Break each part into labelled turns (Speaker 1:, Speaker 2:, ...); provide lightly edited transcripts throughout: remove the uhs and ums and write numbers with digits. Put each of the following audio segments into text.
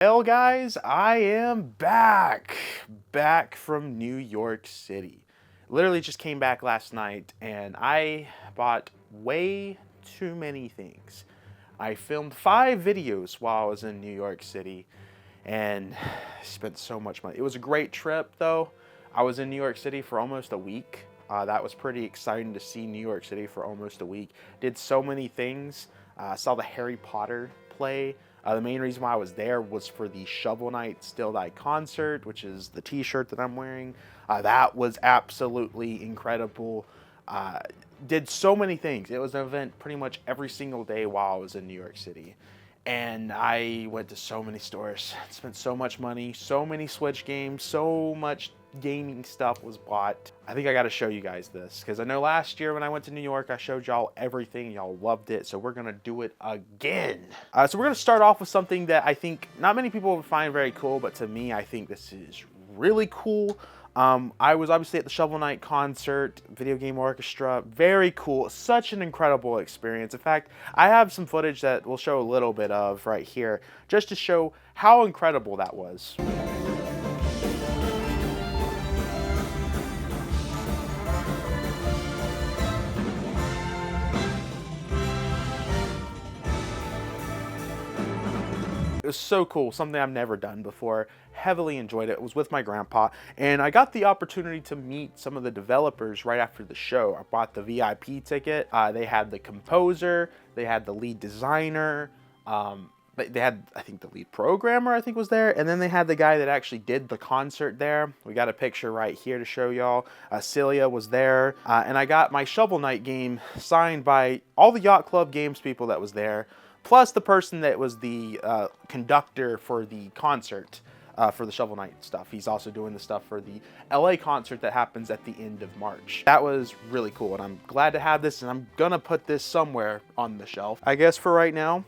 Speaker 1: Well guys, I am back from New York City. Literally just came back last night and I bought way too many things. I filmed 5 videos while I was in New York City and spent so much money. It was a great trip though. I was in New York City for almost a week. That was pretty exciting to see New York City for almost a week. Did so many things. Saw the Harry Potter play. The main reason why I was there was for the Shovel Knight Still Die concert, which is the t-shirt that I'm wearing. That was absolutely incredible. Did so many things. It was an event pretty much every single day while I was in New York City. And I went to so many stores, spent so much money, so many Switch games, so much gaming stuff was bought. I think I got to show you guys this because I know last year when I went to New York, I showed y'all everything. Y'all loved it. So we're going to do it again. So we're going to start off with something that I think not many people would find very cool, but to me, I think this is really cool. I was obviously at the Shovel Knight concert, video game orchestra, very cool, such an incredible experience. In fact, I have some footage that we'll show a little bit of right here, just to show how incredible that was. It was so cool, something I've never done before. Heavily enjoyed it. It was with my grandpa, and I got the opportunity to meet some of the developers right after the show. I bought the VIP ticket. They had the composer, they had the lead designer, they had, I think, the lead programmer, I think, was there, and then they had the guy that actually did the concert there. We got a picture right here to show y'all. Celia was there, and I got my Shovel Knight game signed by all the Yacht Club Games people that was there, plus the person that was the conductor for the concert for the Shovel Knight stuff. He's also doing the stuff for the LA concert that happens at the end of March. That was really cool, and I'm glad to have this, and I'm gonna put this somewhere on the shelf. I guess for right now,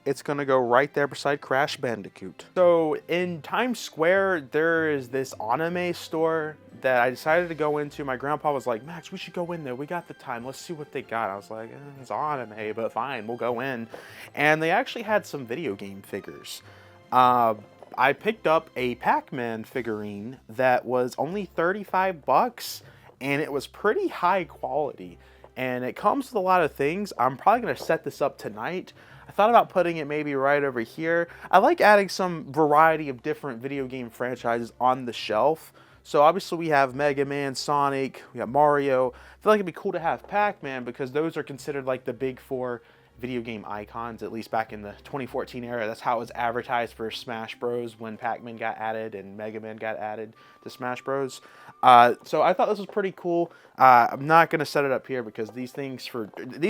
Speaker 1: it's gonna go right there beside Crash Bandicoot. So in Times Square, there is this anime store that I decided to go into. My grandpa was like, Max, we should go in there. We got the time. Let's see what they got. I was like, it's anime, but fine, we'll go in. And they actually had some video game figures. I picked up a Pac-Man figurine that was only 35 bucks, and it was pretty high quality. And it comes with a lot of things. I'm probably gonna set this up tonight. I thought about putting it maybe right over here. I like adding some variety of different video game franchises on the shelf. So obviously we have Mega Man, Sonic, we have Mario. I feel like it'd be cool to have Pac-Man because those are considered like the big 4 video game icons, at least back in the 2014 era. That's how it was advertised for Smash Bros. When Pac-Man got added and Mega Man got added to Smash Bros. So I thought this was pretty cool. I'm not gonna set it up here because these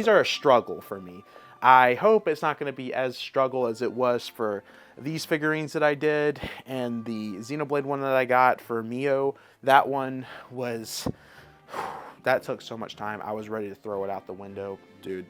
Speaker 1: are a struggle for me. I hope it's not going to be as struggle as it was for these figurines that I did and the Xenoblade one that I got for Mio. That one was, that took so much time. I was ready to throw it out the window, dude.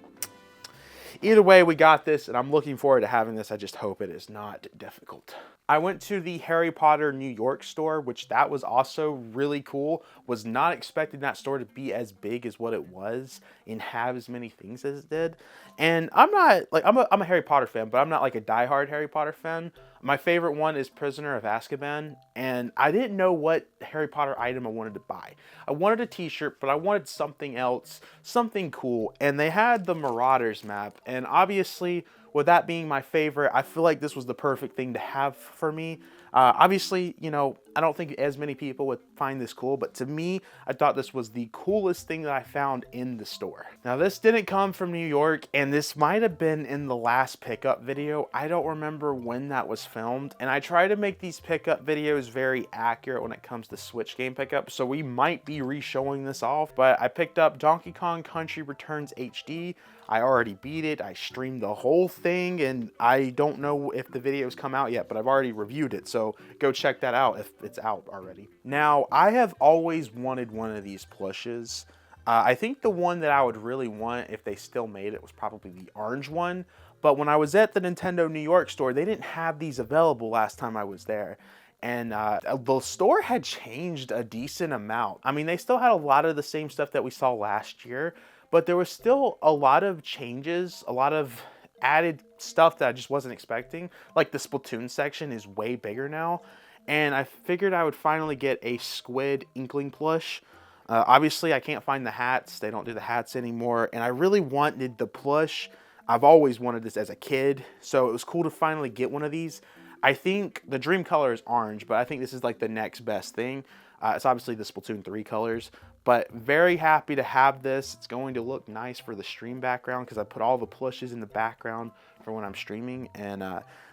Speaker 1: Either way, we got this, and I'm looking forward to having this. I just hope it is not difficult. I went to the Harry Potter New York store, which that was also really cool. Was not expecting that store to be as big as what it was and have as many things as it did. And I'm not, like, I'm a Harry Potter fan, but I'm not like a diehard Harry Potter fan. My favorite one is Prisoner of Azkaban, and I didn't know what Harry Potter item I wanted to buy. I wanted a t-shirt, but I wanted something else, something cool, and they had the Marauders map, and obviously, with that being my favorite, I feel like this was the perfect thing to have for me. Obviously, you know, I don't think as many people would find this cool, but to me, I thought this was the coolest thing that I found in the store. Now, this didn't come from New York, and this might have been in the last pickup video. I don't remember when that was filmed, and I try to make these pickup videos very accurate when it comes to Switch game pickup, so we might be re-showing this off, but I picked up Donkey Kong Country Returns HD. I already beat it. I streamed the whole thing, and I don't know if the video's come out yet, but I've already reviewed it, so go check that out if it's out already. Now, I have always wanted one of these plushes. I think the one that I would really want if they still made it was probably the orange one, but when I was at the Nintendo New York store, they didn't have these available last time I was there. And the store had changed a decent amount. I mean, they still had a lot of the same stuff that we saw last year, but there was still a lot of changes, a lot of added stuff that I just wasn't expecting. Like the Splatoon section is way bigger now. And I figured I would finally get a Squid Inkling plush. Obviously, I can't find the hats. They don't do the hats anymore. And I really wanted the plush. I've always wanted this as a kid. So it was cool to finally get one of these. I think the dream color is orange, but I think this is like the next best thing. It's obviously the Splatoon 3 colors. But very happy to have this. It's going to look nice for the stream background because I put all the plushes in the background for when I'm streaming. And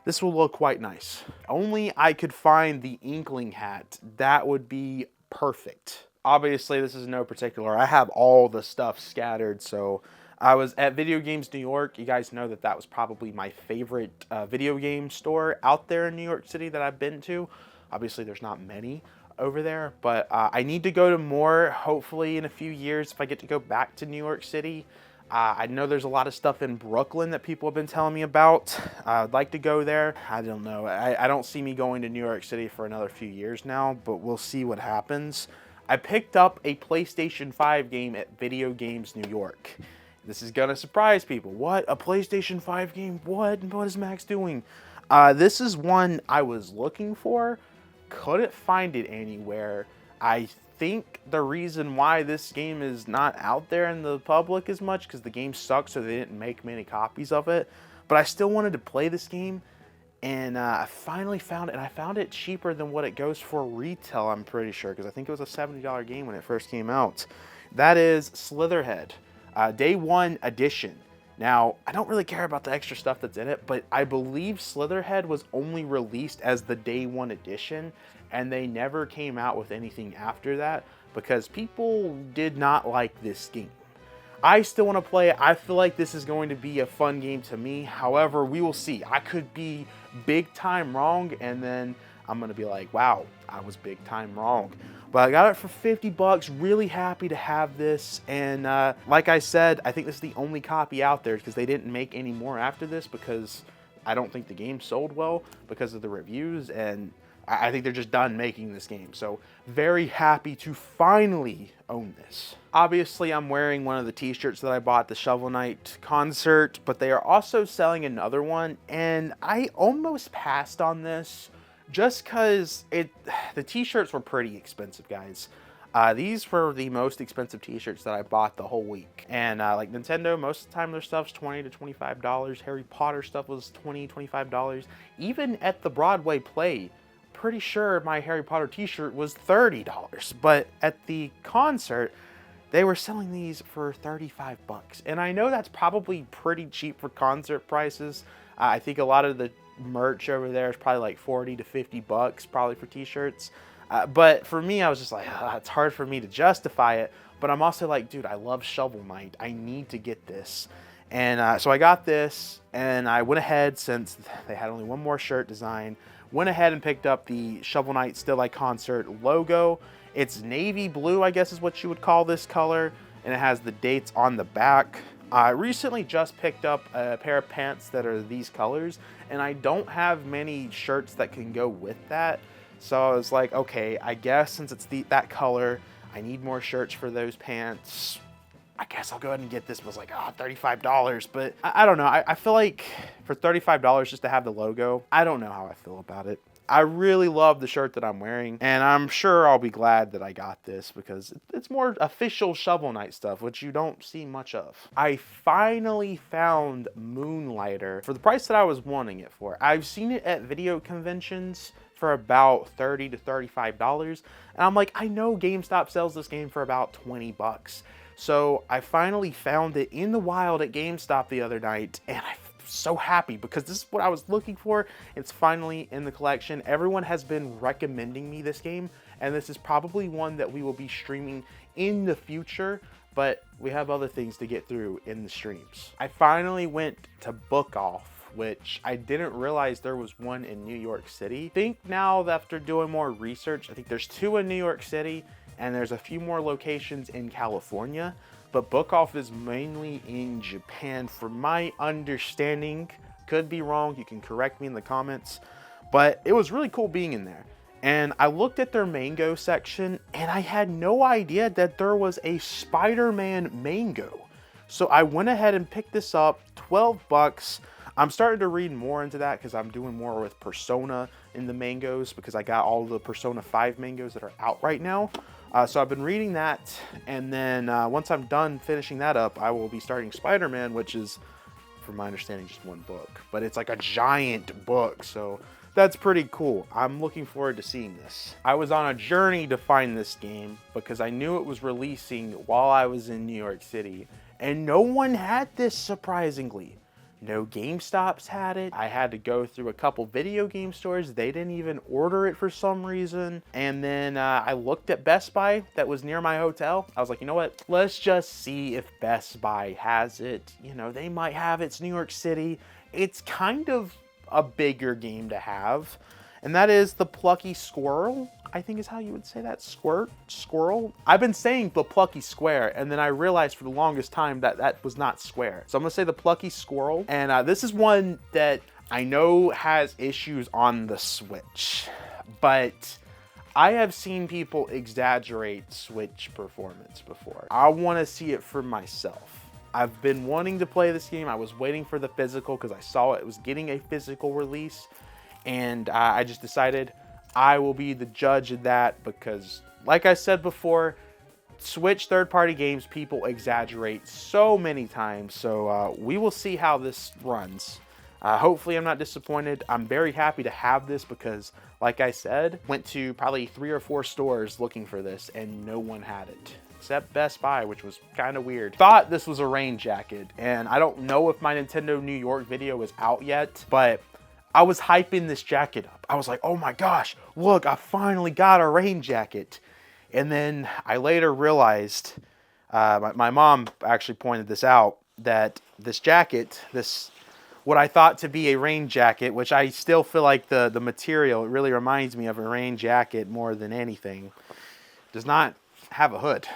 Speaker 1: this will look quite nice. Only I could find the Inkling hat. That would be perfect. Obviously, this is no particular. I have all the stuff scattered. So I was at Video Games New York. You guys know that that was probably my favorite video game store out there in New York City that I've been to. Obviously, there's not many over there, but I need to go to more, hopefully in a few years if I get to go back to New York City. I know there's a lot of stuff in Brooklyn that people have been telling me about. I'd like to go there. I don't know. I don't see me going to New York City for another few years now, but we'll see what happens. I picked up a PlayStation 5 game at Video Games New York. This is gonna surprise people. What? A PlayStation 5 game? What? What is Max doing? This is one I was looking for. Couldn't find it anywhere. I think the reason why this game is not out there in the public as much because the game sucks, so they didn't make many copies of it. But I still wanted to play this game, and I finally found it, and I found it cheaper than what it goes for retail, I'm pretty sure, because I think it was a $70 game when it first came out. That is Slitherhead, Day 1 Edition. Now, I don't really care about the extra stuff that's in it, but I believe Slitherhead was only released as the Day 1 edition, and they never came out with anything after that because people did not like this game. I still want to play it. I feel like this is going to be a fun game to me. However, we will see. I could be big time wrong, and then I'm going to be like, wow, I was big time wrong. But I got it for 50 bucks. Really happy to have this. And like I said, I think this is the only copy out there because they didn't make any more after this because I don't think the game sold well because of the reviews. And I think they're just done making this game. So very happy to finally own this. Obviously, I'm wearing one of the t-shirts that I bought at the Shovel Knight concert, but they are also selling another one. And I almost passed on this just because the t-shirts were pretty expensive, guys. These were the most expensive t-shirts that I bought the whole week. And like Nintendo, most of the time their stuff's $20 to $25. Harry Potter stuff was $20, $25. Even at the Broadway play, pretty sure my Harry Potter t-shirt was $30. But at the concert, they were selling these for 35 bucks. And I know that's probably pretty cheap for concert prices. I think a lot of the merch over there is probably like 40 to 50 bucks probably for t-shirts. But for me, I was just like, it's hard for me to justify it. But I'm also like, dude, I love Shovel Knight. I need to get this. And so I got this, and I went ahead, since they had only one more shirt design, went ahead and picked up the Shovel Knight Still Like Concert logo. It's navy blue, I guess is what you would call this color, and it has the dates on the back. I recently just picked up a pair of pants that are these colors, and I don't have many shirts that can go with that. So I was like, okay, I guess since it's that color, I need more shirts for those pants. I guess I'll go ahead and get this. But I was like, $35. But I don't know. I feel like for $35 just to have the logo, I don't know how I feel about it. I really love the shirt that I'm wearing, and I'm sure I'll be glad that I got this because it's more official Shovel Knight stuff, which you don't see much of. I finally found Moonlighter for the price that I was wanting it for. I've seen it at video conventions for about $30 to $35, and I'm like, I know GameStop sells this game for about 20 bucks. So I finally found it in the wild at GameStop the other night, and I'm so happy because this is what I was looking for. It's finally in the collection. Everyone has been recommending me this game, and this is probably one that we will be streaming in the future, but we have other things to get through in the streams. I finally went to Book Off, which I didn't realize there was one in New York City. I think now that after doing more research, I think there's 2 in New York City, and there's a few more locations in California. But Book Off is mainly in Japan, from my understanding. Could be wrong, you can correct me in the comments. But it was really cool being in there. And I looked at their mango section, and I had no idea that there was a Spider-Man mango. So I went ahead and picked this up, 12 bucks. I'm starting to read more into that because I'm doing more with Persona in the mangoes, because I got all the Persona 5 mangoes that are out right now. So I've been reading that, and then once I'm done finishing that up, I will be starting Spider-Man, which is, from my understanding, just one book. But it's like a giant book, so that's pretty cool. I'm looking forward to seeing this. I was on a journey to find this game because I knew it was releasing while I was in New York City, and no one had this, surprisingly. No GameStops had it. I had to go through a couple video game stores. They didn't even order it for some reason. And then I looked at Best Buy that was near my hotel. I was like, you know what? Let's just see if Best Buy has it. You know, they might have it. It's New York City. It's kind of a bigger game to have. And that is the Plucky Squirrel, I think is how you would say that. Squirrel? I've been saying the Plucky Square, and then I realized for the longest time that that was not square. So I'm gonna say the Plucky Squirrel. And this is one that I know has issues on the Switch, but I have seen people exaggerate Switch performance before. I wanna see it for myself. I've been wanting to play this game. I was waiting for the physical because I saw it was getting a physical release. And I just decided I will be the judge of that because, like I said before, Switch third-party games, people exaggerate so many times. So we will see how this runs. Hopefully I'm not disappointed. I'm very happy to have this because, like I said, went to probably 3 or 4 stores looking for this and no one had it. Except Best Buy, which was kind of weird. Thought this was a rain jacket, and I don't know if my Nintendo New York video is out yet, but I was hyping this jacket up. I was like, oh my gosh, look, I finally got a rain jacket. And then I later realized, my mom actually pointed this out, that this jacket, what I thought to be a rain jacket, which I still feel like the material, it really reminds me of a rain jacket more than anything, does not have a hood.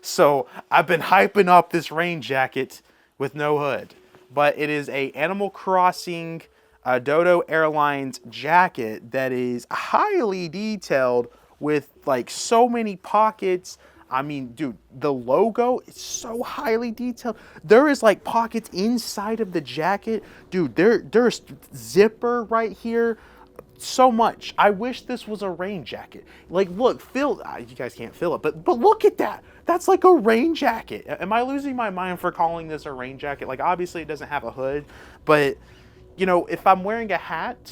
Speaker 1: So I've been hyping up this rain jacket with no hood. But it is a Animal Crossing Dodo Airlines jacket that is highly detailed with like so many pockets. I mean, dude, the logo is so highly detailed. There is like pockets inside of the jacket. Dude, there's zipper right here. So much. I wish this was a rain jacket. Like, look, you guys can't feel it, but look at that. That's like a rain jacket. Am I losing my mind for calling this a rain jacket? Like, obviously it doesn't have a hood, but you know, if I'm wearing a hat,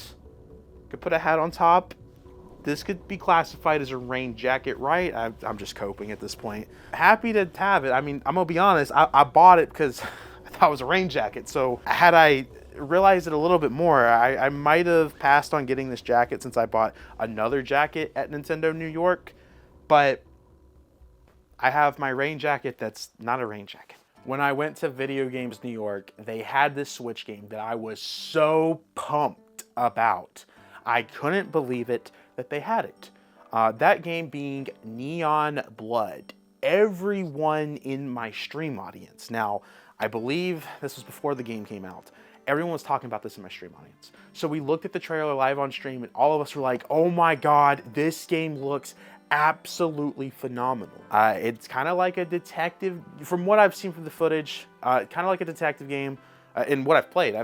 Speaker 1: could put a hat on top, this could be classified as a rain jacket, right? I'm just coping at this point. Happy to have it. I mean, I'm gonna be honest, I bought it because I thought it was a rain jacket. So had I realized it a little bit more, I might have passed on getting this jacket since I bought another jacket at Nintendo New York, but I have my rain jacket that's not a rain jacket. When I went to Video Games New York, they had this Switch game that I was so pumped about. I couldn't believe it that they had it. That game being Neon Blood. Everyone in my stream audience, now I believe this was before the game came out, everyone was talking about this in my stream audience. So we looked at the trailer live on stream and all of us were like, oh my God, this game looks absolutely phenomenal. It's kind of like a detective, from what I've seen from the footage, kind of like a detective game in what I've played.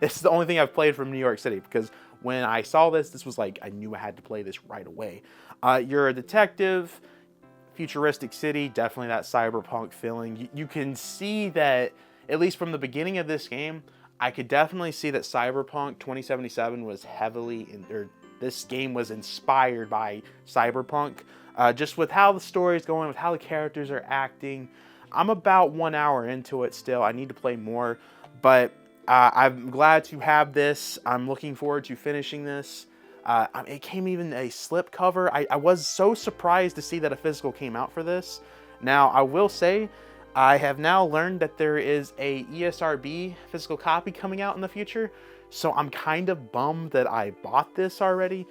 Speaker 1: It's the only thing I've played from New York City because when I saw this was like, I knew I had to play this right away. You're a detective, futuristic city, definitely that cyberpunk feeling. You can see that, at least from the beginning of this game, I could definitely see that Cyberpunk 2077 was this game was inspired by Cyberpunk, just with how the story is going, with how the characters are acting. I'm about 1 hour into it still. I need to play more, but I'm glad to have this. I'm looking forward to finishing this. It came even a slip cover. I was so surprised to see that a physical came out for this. Now, I will say, I have now learned that there is a ESRB physical copy coming out in the future, so I'm kind of bummed that I bought this already.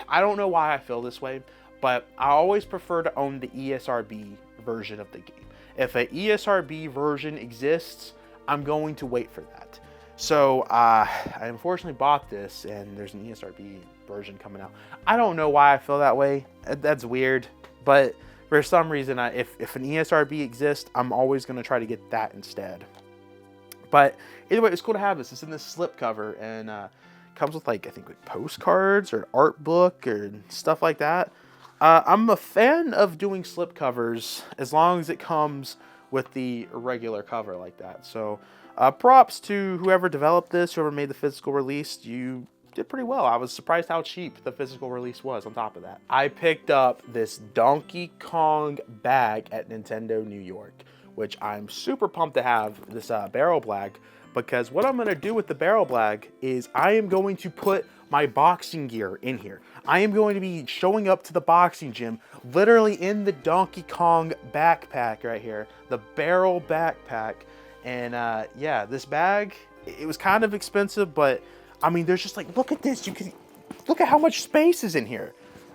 Speaker 1: I don't know why I feel this way, but I always prefer to own the ESRB version of the game. If an ESRB version exists, I'm going to wait for that. So I unfortunately bought this, and there's an ESRB version coming out. I don't know why I feel that way. That's weird, but for some reason, if an ESRB exists, I'm always going to try to get that instead. But either way, it's cool to have this. It's in this slip cover, and comes with like, I think, like postcards or an art book or stuff like that. I'm a fan of doing slip covers as long as it comes with the regular cover like that. So props to whoever developed this, whoever made the physical release. You did pretty well. I was surprised how cheap the physical release was on top of that. I picked up this Donkey Kong bag at Nintendo New York, which I'm super pumped to have this barrel bag, because what I'm gonna do with the barrel bag is I am going to put my boxing gear in here. I am going to be showing up to the boxing gym literally in the Donkey Kong backpack right here, the barrel backpack. And yeah, this bag, it was kind of expensive, but I mean, there's just like, look at this. You can look at how much space is in here.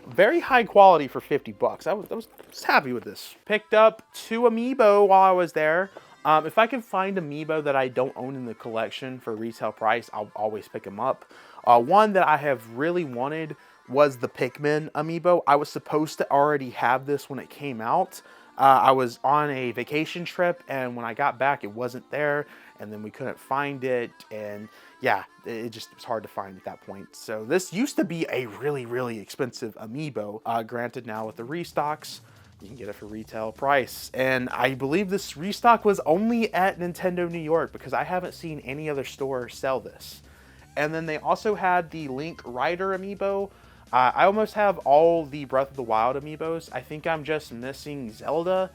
Speaker 1: Very high quality for 50 bucks. I was happy with this. Picked up 2 Amiibo while I was there. If I can find Amiibo that I don't own in the collection for retail price, I'll always pick them up. One that I have really wanted was the Pikmin Amiibo. I was supposed to already have this when it came out. I was on a vacation trip, and when I got back, it wasn't there, and then we couldn't find it, and yeah, it just was hard to find at that point. So this used to be a really, really expensive Amiibo. Granted, now with the restocks, you can get it for retail price. And I believe this restock was only at Nintendo New York, because I haven't seen any other store sell this. And then they also had the Link Rider Amiibo. I almost have all the Breath of the Wild Amiibos. I think I'm just missing Zelda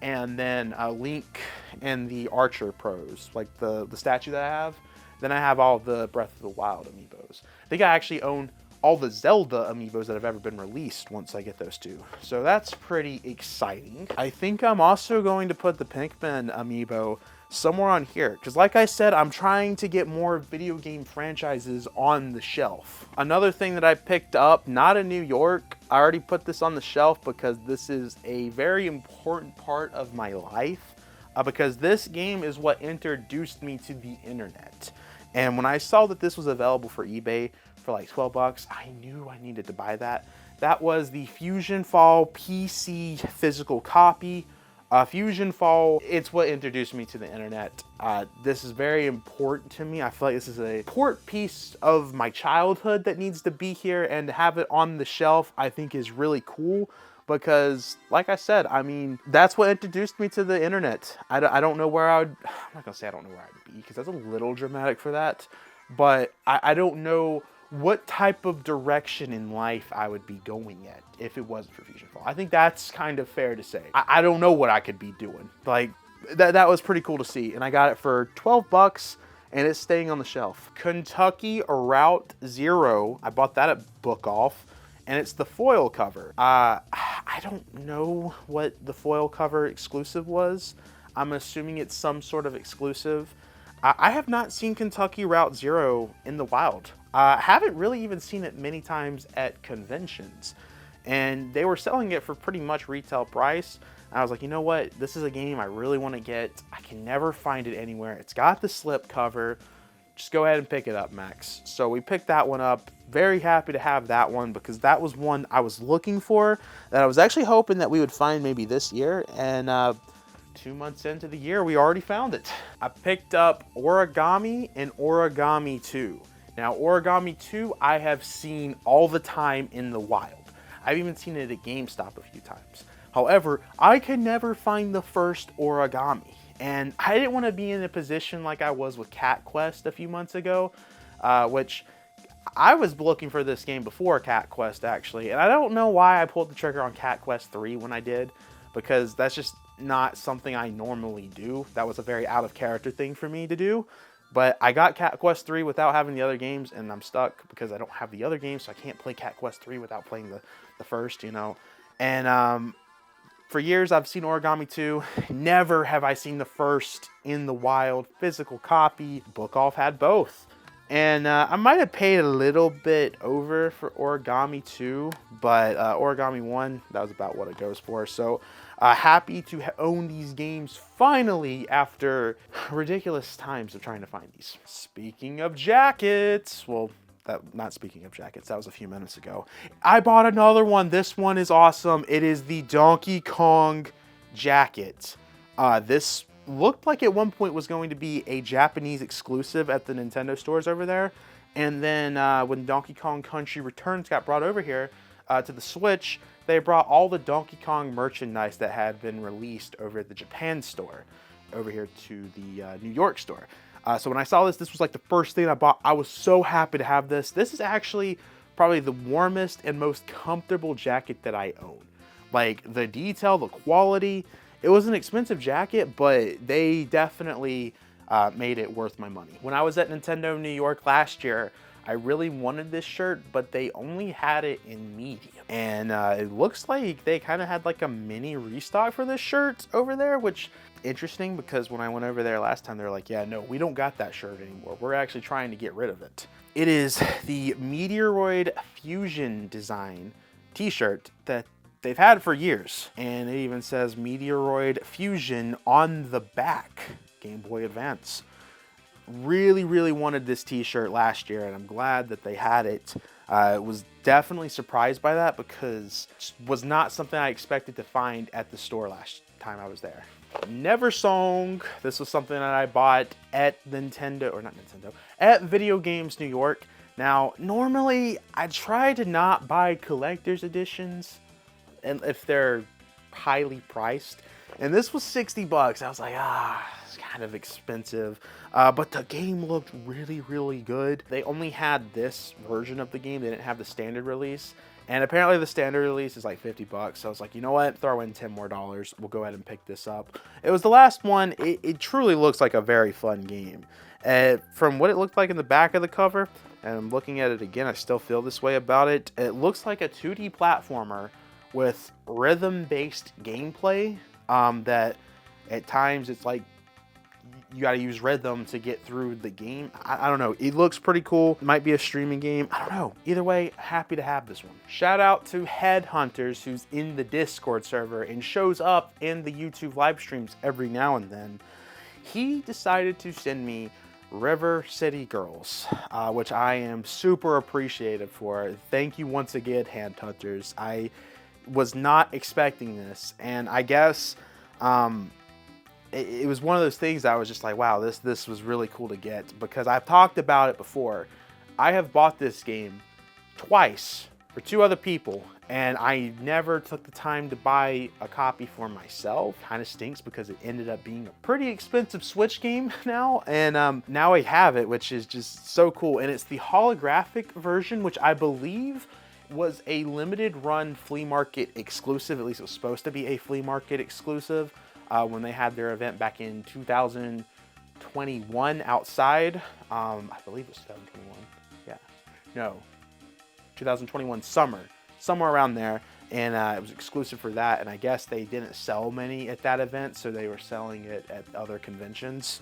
Speaker 1: and then Link and the Archer Pros, like the statue that I have. Then I have all the Breath of the Wild Amiibos. I think I actually own all the Zelda Amiibos that have ever been released once I get those 2. So that's pretty exciting. I think I'm also going to put the Pikmin Amiibo somewhere on here, because like I said, I'm trying to get more video game franchises on the shelf. Another thing that I picked up, not in New York, I already put this on the shelf because this is a very important part of my life, because this game is what introduced me to the internet. And when I saw that this was available for eBay for like 12 bucks, I knew I needed to buy that. That was the Fusion Fall PC physical copy. Fusion Fall, it's what introduced me to the internet. This is very important to me. I feel like this is a important piece of my childhood that needs to be here, and to have it on the shelf I think is really cool, because like I said, I mean, that's what introduced me to the internet. I don't know where I'm not gonna say I don't know where I'd be, because that's a little dramatic for that, but I don't know what type of direction in life I would be going at if it wasn't for Fusion Fall. I think that's kind of fair to say. I don't know what I could be doing. Like, that was pretty cool to see. And I got it for 12 bucks, and it's staying on the shelf. Kentucky Route Zero. I bought that at Book Off, and it's the foil cover. I don't know what the foil cover exclusive was. I'm assuming it's some sort of exclusive. I have not seen Kentucky Route Zero in the wild. I haven't really even seen it many times at conventions. And they were selling it for pretty much retail price. And I was like, you know what? This is a game I really want to get. I can never find it anywhere. It's got the slip cover. Just go ahead and pick it up, Max. So we picked that one up. Very happy to have that one, because that was one I was looking for, that I was actually hoping that we would find maybe this year. And 2 months into the year, we already found it. I picked up Origami and Origami 2. Now, Origami 2, I have seen all the time in the wild. I've even seen it at GameStop a few times. However, I could never find the first Origami. And I didn't want to be in a position like I was with Cat Quest a few months ago, which I was looking for this game before Cat Quest, actually. And I don't know why I pulled the trigger on Cat Quest 3 when I did, because that's just not something I normally do. That was a very out of character thing for me to do. But I got Cat Quest 3 without having the other games, and I'm stuck because I don't have the other games, so I can't play Cat Quest 3 without playing the first, you know. And for years, I've seen Origami 2. Never have I seen the first in the wild physical copy. Book Off had both. And I might have paid a little bit over for Origami 2, but Origami 1, that was about what it goes for. So happy to own these games finally after ridiculous times of trying to find these. Speaking of jackets, well, not speaking of jackets, that was a few minutes ago. I bought another one. This one is awesome. It is the Donkey Kong jacket. This looked like at one point was going to be a Japanese exclusive at the Nintendo stores over there. And then when Donkey Kong Country Returns got brought over here to the Switch, they brought all the Donkey Kong merchandise that had been released over at the Japan store over here to the New York store. So when I saw this was like the first thing I bought. I was so happy to have this. This is actually probably the warmest and most comfortable jacket that I own. Like the detail, the quality. It was an expensive jacket, but they definitely made it worth my money. When I was at Nintendo New York last year, I really wanted this shirt, but they only had it in medium. And it looks like they kind of had like a mini restock for this shirt over there, which interesting because when I went over there last time, they're like, yeah, no, we don't got that shirt anymore. We're actually trying to get rid of it. It is the Meteoroid Fusion design t-shirt that they've had for years. And it even says Meteoroid Fusion on the back, Game Boy Advance. Really, really wanted this t-shirt last year, and I'm glad that they had it. Was definitely surprised by that because it was not something I expected to find at the store last time I was there. Never Song. This was something that I bought at at Video Games New York. Now, normally I try to not buy collector's editions, and if they're highly priced. And this was 60 bucks. I was like, it's kind of expensive. But the game looked really, really good. They only had this version of the game. They didn't have the standard release. And apparently the standard release is like 50 bucks. So I was like, you know what? Throw in 10 more dollars. We'll go ahead and pick this up. It was the last one. It truly looks like a very fun game. From what it looked like in the back of the cover, and I'm looking at it again, I still feel this way about it. It looks like a 2D platformer with rhythm-based gameplay that at times it's like you got to use rhythm to get through the game. I don't know. It looks pretty cool. It might be a streaming game. I don't know. Either way, happy to have this one. Shout out to Headhunters, who's in the Discord server and shows up in the YouTube live streams every now and then. He decided to send me River City Girls, which I am super appreciative for. Thank you once again, Headhunters. I was not expecting this, and I guess it was one of those things I was just like, wow, this was really cool to get, because I've talked about it before. I have bought this game twice for two other people, and I never took the time to buy a copy for myself. Kind of stinks because it ended up being a pretty expensive Switch game now, and now I have it, which is just so cool. And it's the holographic version, which I believe was a limited run flea market exclusive. At least it was supposed to be a flea market exclusive when they had their event back in 2021 outside. I believe it was 2021. Yeah, no, 2021 summer, somewhere around there. And it was exclusive for that. And I guess they didn't sell many at that event, so they were selling it at other conventions.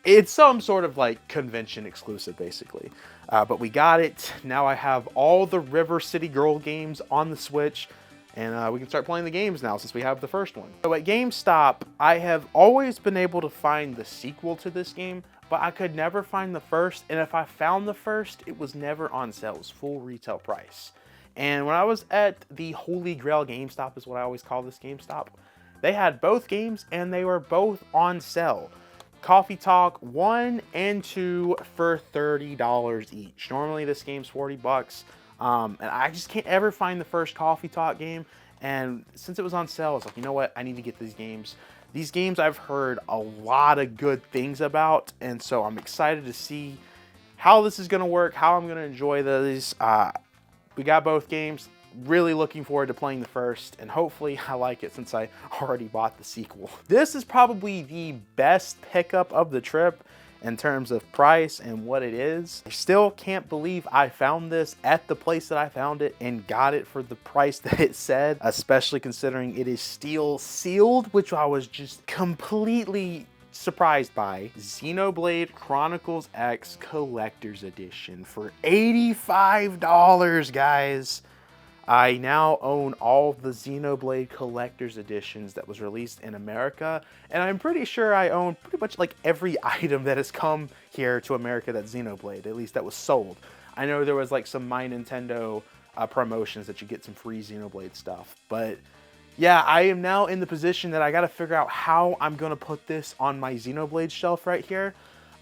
Speaker 1: It's some sort of like convention exclusive, basically. But we got it. Now I have all the River City Girl games on the Switch, and we can start playing the games now since we have the first one. So at GameStop, I have always been able to find the sequel to this game, but I could never find the first. And if I found the first, it was never on sale. It was full retail price. And when I was at the Holy Grail GameStop, is what I always call this GameStop, they had both games and they were both on sale. Coffee Talk 1 and 2 for $30 each. Normally this game's 40 bucks. And I just can't ever find the first Coffee Talk game. And since it was on sale, I was like, you know what? I need to get these games. These games I've heard a lot of good things about. And so I'm excited to see how this is going to work, how I'm going to enjoy these. We got both games. Really looking forward to playing the first, and hopefully I like it since I already bought the sequel. This is probably the best pickup of the trip in terms of price and what it is. I still can't believe I found this at the place that I found it and got it for the price that it said, especially considering it is steel sealed, which I was just completely surprised by. Xenoblade Chronicles X Collector's Edition for $85, guys. I now own all the Xenoblade Collector's Editions that was released in America, and I'm pretty sure I own pretty much like every item that has come here to America that's Xenoblade, at least that was sold. I know there was like some My Nintendo promotions that you get some free Xenoblade stuff, but Yeah, I am now in the position that I got to figure out how I'm going to put this on my Xenoblade shelf right here.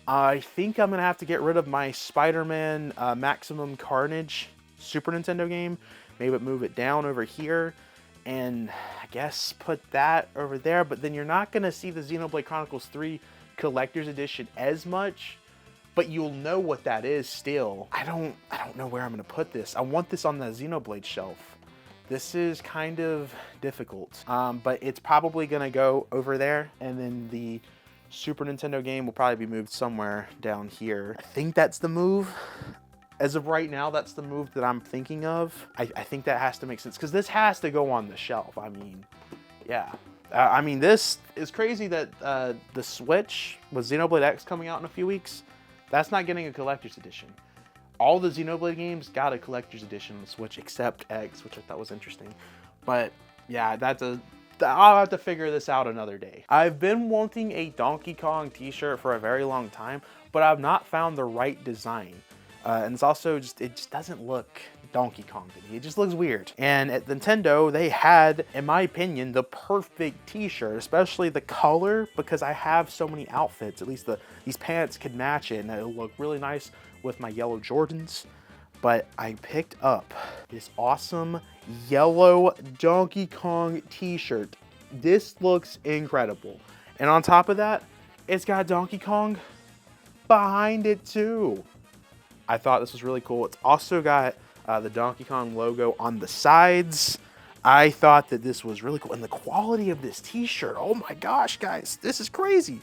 Speaker 1: I think I'm going to have to get rid of my Spider-Man Maximum Carnage Super Nintendo game. Maybe move it down over here and I guess put that over there. But then you're not going to see the Xenoblade Chronicles 3 Collector's Edition as much, but you'll know what that is still. I don't know where I'm going to put this. I want this on the Xenoblade shelf. This is kind of difficult, but it's probably gonna go over there, and then the Super Nintendo game will probably be moved somewhere down here. I think that's the move. As of right now, that's the move that I'm thinking of. I think that has to make sense, because this has to go on the shelf. I mean, yeah. I mean, this is crazy that the Switch, with Xenoblade X coming out in a few weeks, that's not getting a collector's edition. All the Xenoblade games got a collector's edition on the Switch except X, which I thought was interesting. But yeah, I'll have to figure this out another day. I've been wanting a Donkey Kong t-shirt for a very long time, but I've not found the right design. And it's also it just doesn't look Donkey Kong to me. It just looks weird. And at Nintendo, they had, in my opinion, the perfect t-shirt, especially the color, because I have so many outfits. At least these pants could match it, and it'll look really nice with my yellow Jordans. But I picked up this awesome yellow Donkey Kong t-shirt. This looks incredible. And on top of that, it's got Donkey Kong behind it too. I thought this was really cool. It's also got the Donkey Kong logo on the sides. I thought that this was really cool. And the quality of this t-shirt, oh my gosh, guys, this is crazy.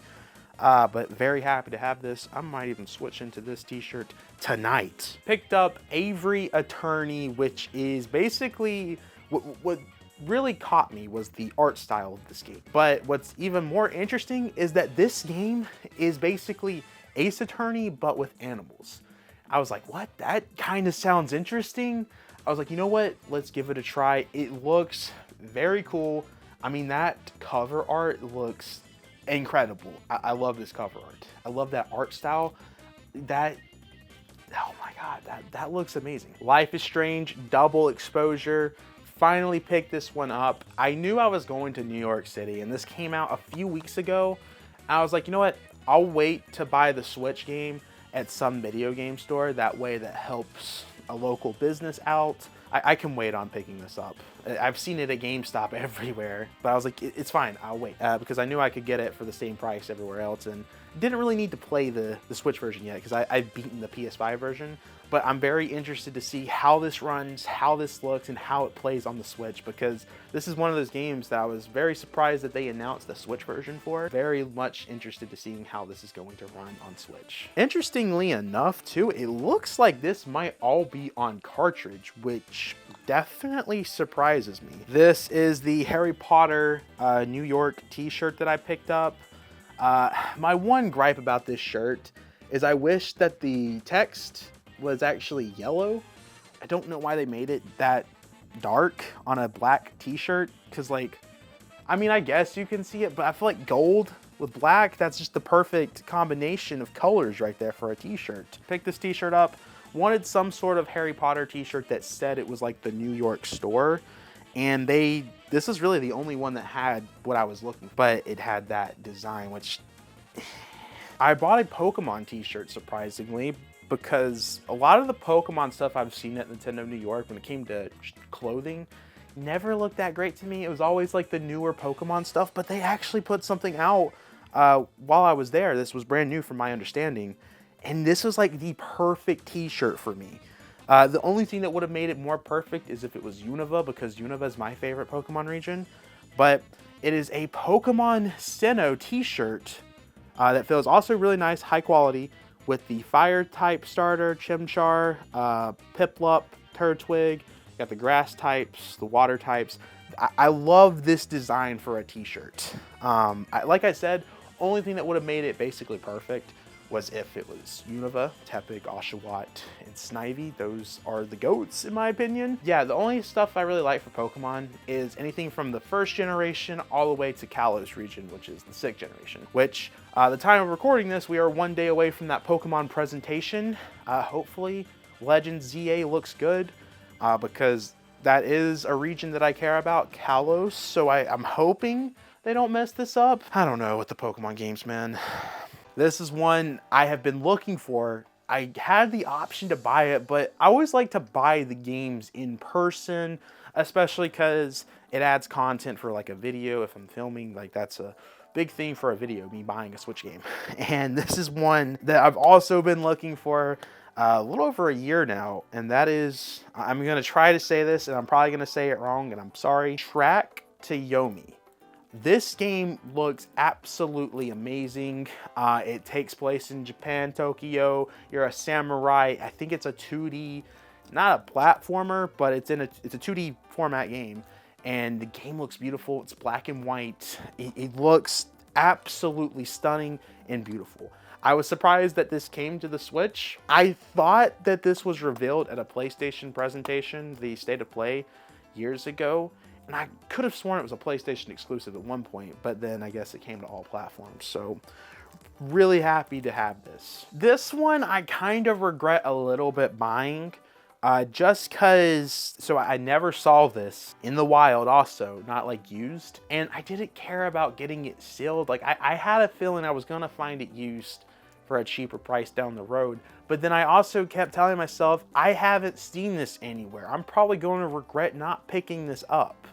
Speaker 1: But very happy to have this. I might even switch into this t-shirt tonight. Picked up Avery Attorney, which is basically what really caught me was the art style of this game. But what's even more interesting is that this game is basically Ace Attorney, but with animals. I was like, what? That kind of sounds interesting. I was like, you know what? Let's give it a try. It looks very cool. I mean, that cover art looks incredible. I love this cover art. I love that art style. Oh my God, that looks amazing. Life is Strange, double exposure. Finally picked this one up. I knew I was going to New York City, and this came out a few weeks ago. I was like, you know what? I'll wait to buy the Switch game at some video game store. That way that helps a local business out. I can wait on picking this up. I've seen it at GameStop everywhere, but I was like, it's fine, I'll wait. Because I knew I could get it for the same price everywhere else, and didn't really need to play the Switch version yet, because I've beaten the PS5 version. But I'm very interested to see how this runs, how this looks, and how it plays on the Switch, because this is one of those games that I was very surprised that they announced the Switch version for. Very much interested to seeing how this is going to run on Switch. Interestingly enough, too, it looks like this might all be on cartridge, which definitely surprises me. This is the Harry Potter New York t-shirt that I picked up. My one gripe about this shirt is I wish that the text was actually yellow. I don't know why they made it that dark on a black t-shirt, because like, I mean, I guess you can see it, but I feel like gold with black, that's just the perfect combination of colors right there for a t-shirt. Picked this t-shirt up, wanted some sort of Harry Potter t-shirt that said it was like the New York store, and this is really the only one that had what I was looking for, but it had that design, which I bought a Pokemon t-shirt surprisingly, because a lot of the Pokemon stuff I've seen at Nintendo New York when it came to clothing never looked that great to me. It was always like the newer Pokemon stuff, but they actually put something out while I was there. This was brand new from my understanding, and this was like the perfect t-shirt for me. The only thing that would have made it more perfect is if it was Unova, because Unova is my favorite Pokemon region, but it is a Pokemon Sinnoh t-shirt that feels also really nice, high quality, with the fire type starter, Chimchar, Piplup, Turtwig. Got the grass types, the water types. I love this design for a t-shirt. Like I said, only thing that would have made it basically perfect was if it was Unova, Tepig, Oshawott, and Snivy. Those are the GOATs in my opinion. Yeah, the only stuff I really like for Pokemon is anything from the first generation all the way to Kalos region, which is the 6th generation, which the time of recording this, we are one day away from that Pokemon presentation. Hopefully Legends ZA looks good, because that is a region that I care about, Kalos, so I'm hoping they don't mess this up. I don't know with the Pokemon games, man. This is one I have been looking for. I had the option to buy it, but I always like to buy the games in person, especially because it adds content for like a video if I'm filming. Like that's a big thing for a video, me buying a Switch game. And this is one that I've also been looking for a little over a year now, and that is, I'm going to try to say this, and I'm probably going to say it wrong, and I'm sorry, Track to Yomi. This game looks absolutely amazing. It takes place in Japan, Tokyo. You're a samurai. I think it's a 2D, not a platformer, but it's a 2D format game. And the game looks beautiful. It's black and white. It looks absolutely stunning and beautiful. I was surprised that this came to the Switch. I thought that this was revealed at a PlayStation presentation, the State of Play, years ago. And I could have sworn it was a PlayStation exclusive at one point, but then I guess it came to all platforms. So really happy to have this. This one I kind of regret a little bit buying, just because, so I never saw this in the wild also, not like used. And I didn't care about getting it sealed. Like I had a feeling I was gonna find it used for a cheaper price down the road. But then I also kept telling myself, I haven't seen this anywhere. I'm probably going to regret not picking this up.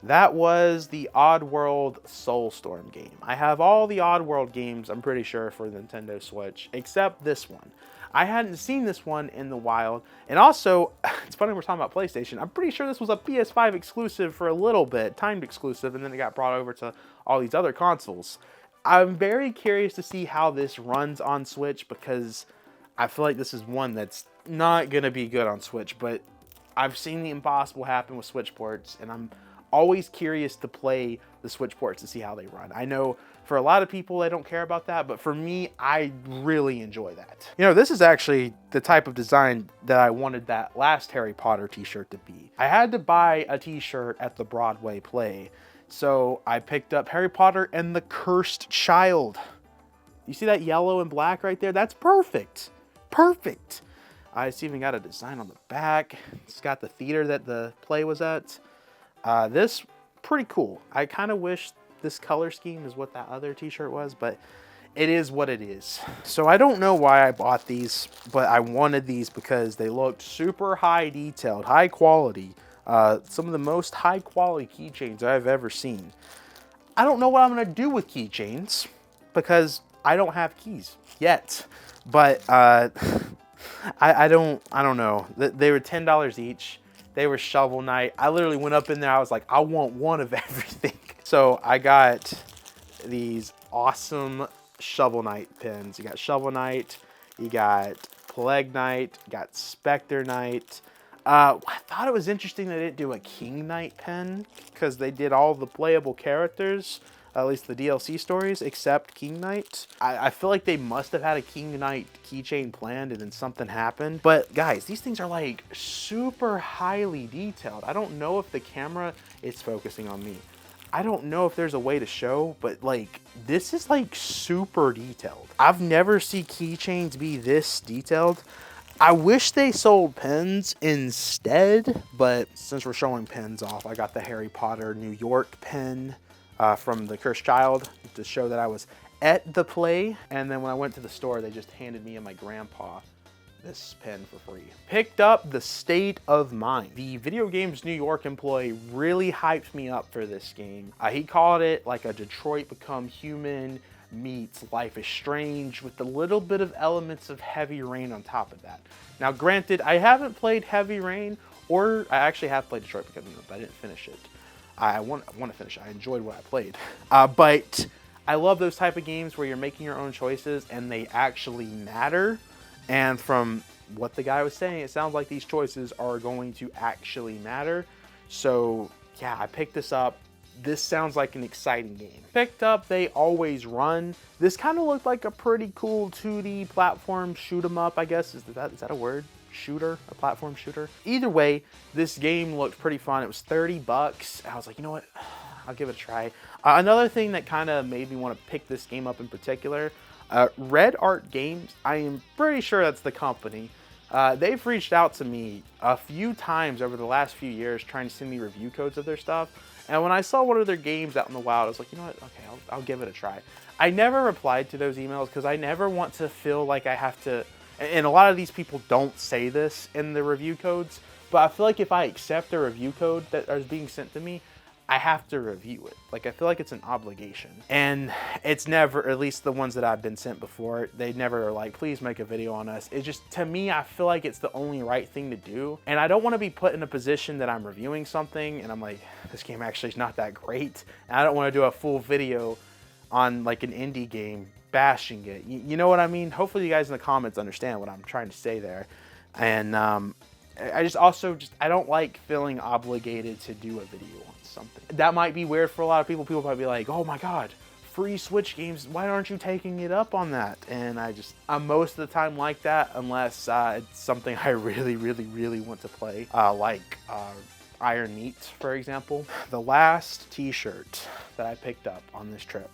Speaker 1: That was the Oddworld Soulstorm game. I have all the Oddworld games, I'm pretty sure, for the Nintendo Switch, except this one. I hadn't seen this one in the wild. And also, it's funny we're talking about PlayStation, I'm pretty sure this was a PS5 exclusive for a little bit, timed exclusive, and then it got brought over to all these other consoles. I'm very curious to see how this runs on Switch, because I feel like this is one that's not going to be good on Switch, but I've seen the impossible happen with Switch ports, and I'm always curious to play the Switch ports to see how they run. I know for a lot of people, they don't care about that, but for me, I really enjoy that. You know, this is actually the type of design that I wanted that last Harry Potter t-shirt to be. I had to buy a t-shirt at the Broadway play, so I picked up Harry Potter and the Cursed Child. You see that yellow and black right there? That's perfect. Perfect. It's even got a design on the back. It's got the theater that the play was at. This, pretty cool. I kind of wish this color scheme is what that other t-shirt was, but it is what it is. So I don't know why I bought these, but I wanted these because they looked super high detailed, high quality. Some of the most high quality keychains I've ever seen. I don't know what I'm going to do with keychains because I don't have keys yet, but I don't know. They were $10 each. They were Shovel Knight. I literally went up in there. I was like, I want one of everything. So I got these awesome Shovel Knight pins. You got Shovel Knight, you got Plague Knight, you got Spectre Knight. I thought it was interesting they didn't do a King Knight pin because they did all the playable characters, at least the DLC stories, except King Knight. I feel like they must have had a King Knight keychain planned and then something happened. But guys, these things are like super highly detailed. I don't know if the camera is focusing on me. I don't know if there's a way to show, but like this is like super detailed. I've never seen keychains be this detailed. I wish they sold pins instead, but since we're showing pins off, I got the Harry Potter New York pin from the Cursed Child to show that I was at the play. And then when I went to the store, they just handed me and my grandpa this pin for free. Picked up the State of Mind. The Video Games New York employee really hyped me up for this game. He called it like a Detroit Become Human meets Life is Strange with a little bit of elements of Heavy Rain on top of that. Now granted, I haven't played Heavy Rain, or I actually have played Detroit Become Human, but I didn't finish it. I want to finish it. I enjoyed what I played. But I love those type of games where you're making your own choices and they actually matter. And from what the guy was saying, it sounds like these choices are going to actually matter. So yeah, I picked this up. This sounds like an exciting game. Picked up They Always Run. This kind of looked like a pretty cool 2D platform shoot 'em up, I guess. Is that a word? Shooter, a platform shooter. Either way, this game looked pretty fun. It was $30. I was like, you know what? I'll give it a try. Another thing that kind of made me want to pick this game up in particular, Red Art Games. I am pretty sure that's the company. They've reached out to me a few times over the last few years trying to send me review codes of their stuff. And when I saw one of their games out in the wild, I was like, you know what? Okay, I'll give it a try. I never replied to those emails because I never want to feel like I have to, and a lot of these people don't say this in the review codes, but I feel like if I accept a review code that is being sent to me, I have to review it. Like, I feel like it's an obligation. And it's never, at least the ones that I've been sent before, they never are like, please make a video on us. It's just, to me, I feel like it's the only right thing to do. And I don't want to be put in a position that I'm reviewing something and I'm like, this game actually is not that great. And I don't want to do a full video on like an indie game bashing it. You know what I mean? Hopefully you guys in the comments understand what I'm trying to say there. And I don't like feeling obligated to do a video on something. That might be weird for a lot of people. People might be like, oh my God, free Switch games, why aren't you taking it up on that? And I'm most of the time like that, unless it's something I really, really, really want to play, like Iron Meat, for example. The last t-shirt that I picked up on this trip,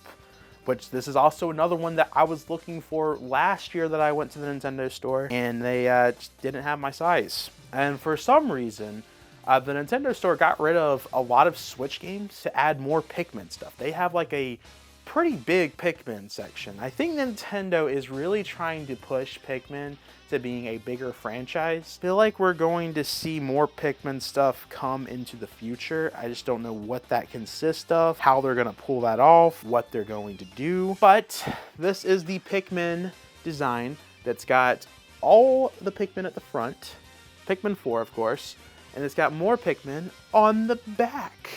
Speaker 1: which this is also another one that I was looking for last year that I went to the Nintendo store, and they just didn't have my size. And for some reason, the Nintendo store got rid of a lot of Switch games to add more Pikmin stuff. They have like a pretty big Pikmin section. I think Nintendo is really trying to push Pikmin to being a bigger franchise. I feel like we're going to see more Pikmin stuff come into the future. I just don't know what that consists of, how they're gonna pull that off, what they're going to do. But this is the Pikmin design that's got all the Pikmin at the front, Pikmin 4 of course, and it's got more Pikmin on the back.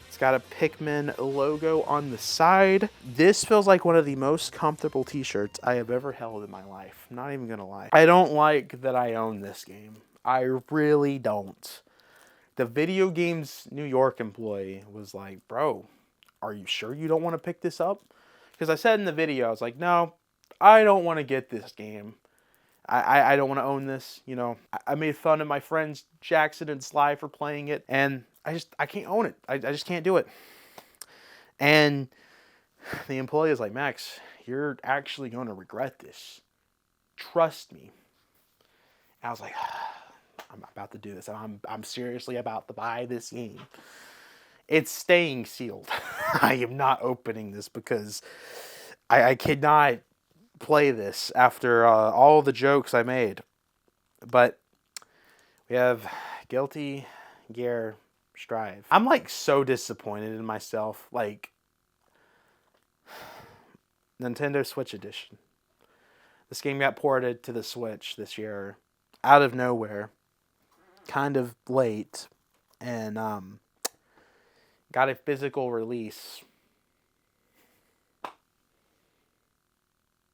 Speaker 1: It's got a Pikmin logo on the side. This feels like one of the most comfortable t-shirts I have ever held in my life. I'm not even gonna lie. I don't like that I own this game. I really don't. The Video Games New York employee was like, bro, are you sure you don't want to pick this up? Because I said in the video, I was like, no, I don't want to get this game. I don't want to own this, you know. I made fun of my friends Jackson and Sly for playing it, and I can't own it. I just can't do it. And the employee is like, Max, you're actually going to regret this. Trust me. And I was like, I'm about to do this. I'm seriously about to buy this game. It's staying sealed. I am not opening this because I cannot play this after all the jokes I made. But we have Guilty Gear Strive. I'm like so disappointed in myself. Like, Nintendo Switch Edition. This game got ported to the Switch this year out of nowhere, kind of late, and got a physical release.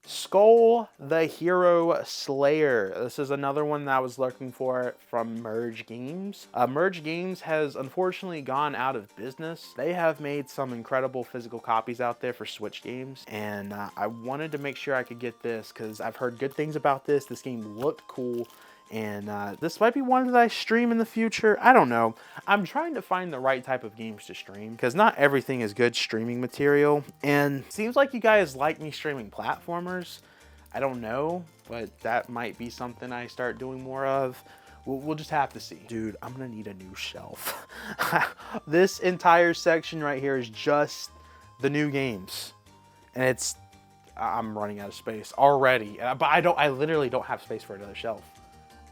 Speaker 1: Skull the Hero Slayer. This is another one that I was looking for from Merge Games. Merge Games has unfortunately gone out of business. They have made some incredible physical copies out there for Switch games, and I wanted to make sure I could get this because I've heard good things about this. This game looked cool, and this might be one that I stream in the future. I don't know. I'm trying to find the right type of games to stream because not everything is good streaming material. And it seems like you guys like me streaming platformers. I don't know, but that might be something I start doing more of. We'll just have to see. Dude, I'm gonna need a new shelf. This entire section right here is just the new games. And I'm running out of space already. But I literally don't have space for another shelf.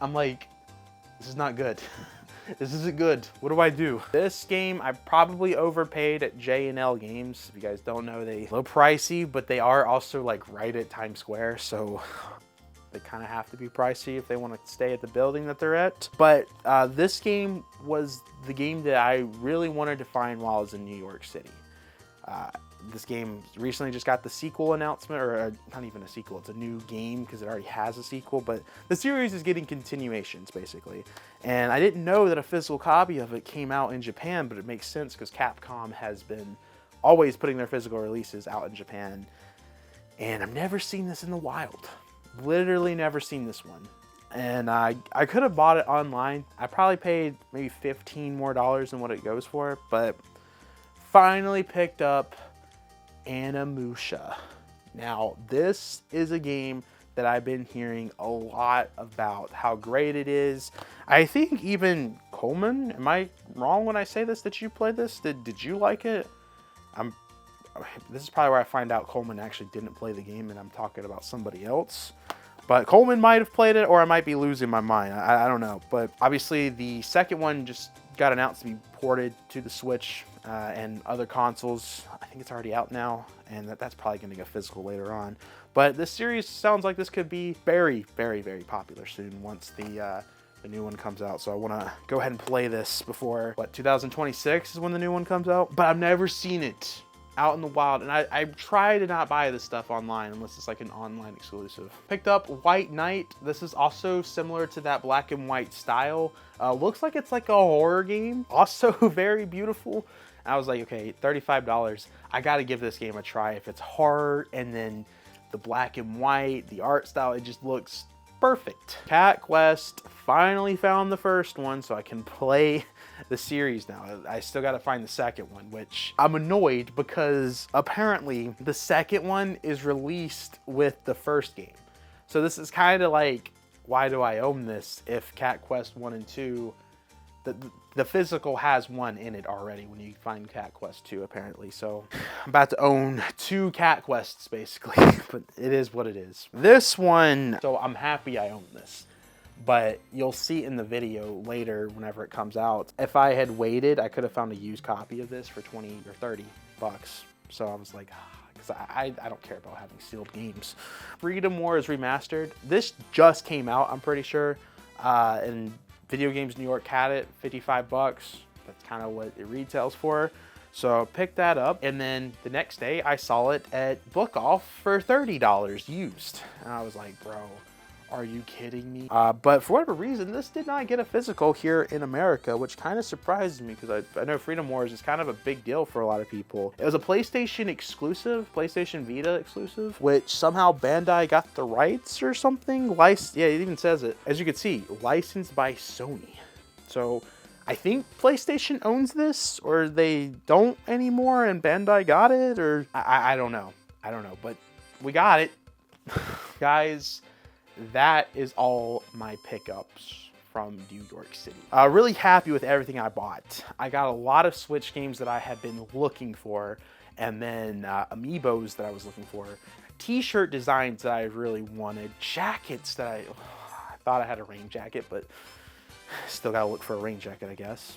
Speaker 1: I'm like, this is not good. This isn't good. What do I do? This game, I probably overpaid at J&L Games. If you guys don't know, they a little pricey, but they are also like right at Times Square. So they kind of have to be pricey if they want to stay at the building that they're at. But this game was the game that I really wanted to find while I was in New York City. This game recently just got the sequel announcement, or not even a sequel, it's a new game because it already has a sequel, but the series is getting continuations basically. And I didn't know that a physical copy of it came out in Japan, but it makes sense because Capcom has been always putting their physical releases out in Japan. And I've never seen this in the wild. Literally never seen this one. And I could have bought it online. I probably paid maybe $15 more than what it goes for, but finally picked up Onimusha. Now, this is a game that I've been hearing a lot about how great it is. I think even Coleman, am I wrong when I say this, that you played this? Did you like it? This is probably where I find out Coleman actually didn't play the game and I'm talking about somebody else. But Coleman might have played it, or I might be losing my mind. I don't know. But obviously the second one just got announced to be ported to the Switch and other consoles. I think it's already out now, and that's probably going to go physical later on. But this series sounds like this could be very, very, very popular soon once the new one comes out. So I want to go ahead and play this before, what, 2026 is when the new one comes out? But I've never seen it out in the wild, and I try to not buy this stuff online unless it's like an online exclusive. Picked up White Knight. This is also similar to that black and white style. Looks like it's like a horror game. Also very beautiful. I was like, okay, $35. I got to give this game a try. If it's horror and then the black and white, the art style, it just looks perfect. Cat Quest, finally found the first one so I can play the series now. I still got to find the second one, which I'm annoyed because apparently the second one is released with the first game. So this is kind of like, why do I own this if Cat Quest 1 and 2, the physical has one in it already when you find Cat Quest 2 apparently. So I'm about to own 2 Cat Quests basically, but it is what it is. This one, so I'm happy I own this. But you'll see in the video later whenever it comes out. If I had waited, I could have found a used copy of this for 20 or 30 bucks. So I was like, because I don't care about having sealed games. Freedom Wars Remastered. This just came out, I'm pretty sure. And Video Games New York had it, 55 bucks. That's kind of what it retails for. So I picked that up, and then the next day I saw it at Book Off for $30 used. And I was like, bro, are you kidding me? But for whatever reason, this did not get a physical here in America, which kind of surprised me because I know Freedom Wars is kind of a big deal for a lot of people. It was a PlayStation exclusive, PlayStation Vita exclusive, which somehow Bandai got the rights or something. Yeah, it even says it. As you can see, licensed by Sony. So I think PlayStation owns this, or they don't anymore and Bandai got it, or I don't know. I don't know, but we got it. Guys, that is all my pickups from New York City. Really happy with everything I bought. I got a lot of Switch games that I had been looking for, and then Amiibos that I was looking for, t-shirt designs that I really wanted, jackets that I thought I had a rain jacket, but still gotta look for a rain jacket, I guess.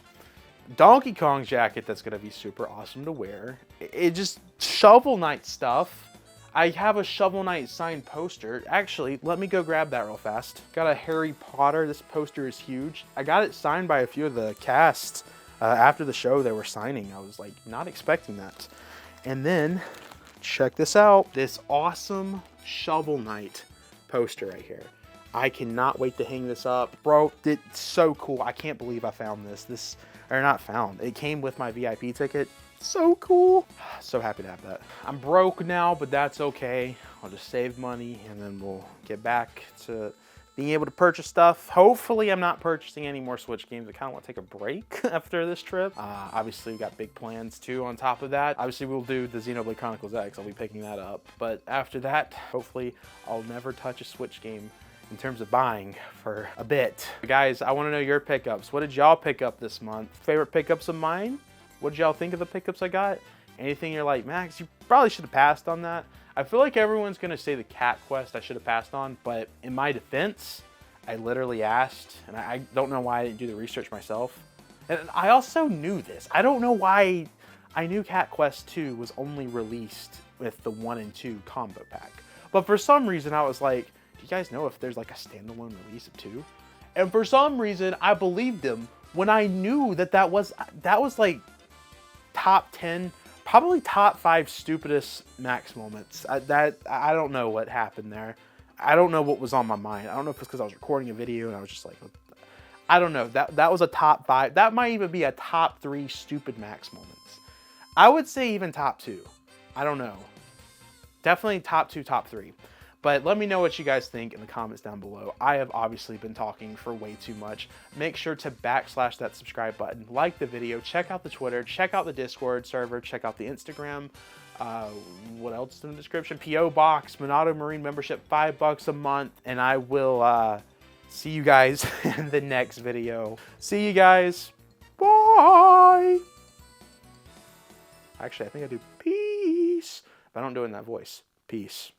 Speaker 1: Donkey Kong jacket that's gonna be super awesome to wear. It just Shovel Knight stuff. I have a Shovel Knight signed poster. Actually, let me go grab that real fast. Got a Harry Potter. This poster is huge. I got it signed by a few of the cast. After the show, they were signing. I was like, not expecting that. And then, check this out. This awesome Shovel Knight poster right here. I cannot wait to hang this up. Bro, it's so cool. I can't believe I found this. Or not found. It came with my VIP ticket. So cool. So happy to have that. I'm broke now, but that's okay. I'll just save money and then we'll get back to being able to purchase stuff. Hopefully I'm not purchasing any more Switch games. I kind of want to take a break after this trip. Obviously we've got big plans too on top of that. Obviously we'll do the Xenoblade Chronicles X. I'll be picking that up. But after that, hopefully I'll never touch a Switch game in terms of buying for a bit. Guys, I want to know your pickups. What did y'all pick up this month? Favorite pickups of mine? What did y'all think of the pickups I got? Anything you're like, Max, you probably should have passed on that? I feel like everyone's gonna say the Cat Quest I should have passed on, but in my defense, I literally asked, and I don't know why I didn't do the research myself. And I also knew this. I don't know why I knew Cat Quest 2 was only released with the 1 and 2 combo pack. But for some reason, I was like, do you guys know if there's like a standalone release of 2? And for some reason, I believed him when I knew that was like top 10, probably top 5 stupidest Max moments. I don't know what happened there. I don't know what was on my mind. I don't know if it's because I was recording a video and I was just like, I don't know. That was a top 5. That might even be a top 3 stupid Max moments. I would say even top 2. I don't know. Definitely top 2, top 3. But let me know what you guys think in the comments down below. I have obviously been talking for way too much. Make sure to backslash that subscribe button, like the video, check out the Twitter, check out the Discord server, check out the Instagram. What else is in the description? P.O. Box, Monado Marine membership, $5 a month. And I will see you guys in the next video. See you guys. Bye. Actually, I think I do peace, but I don't do it in that voice. Peace.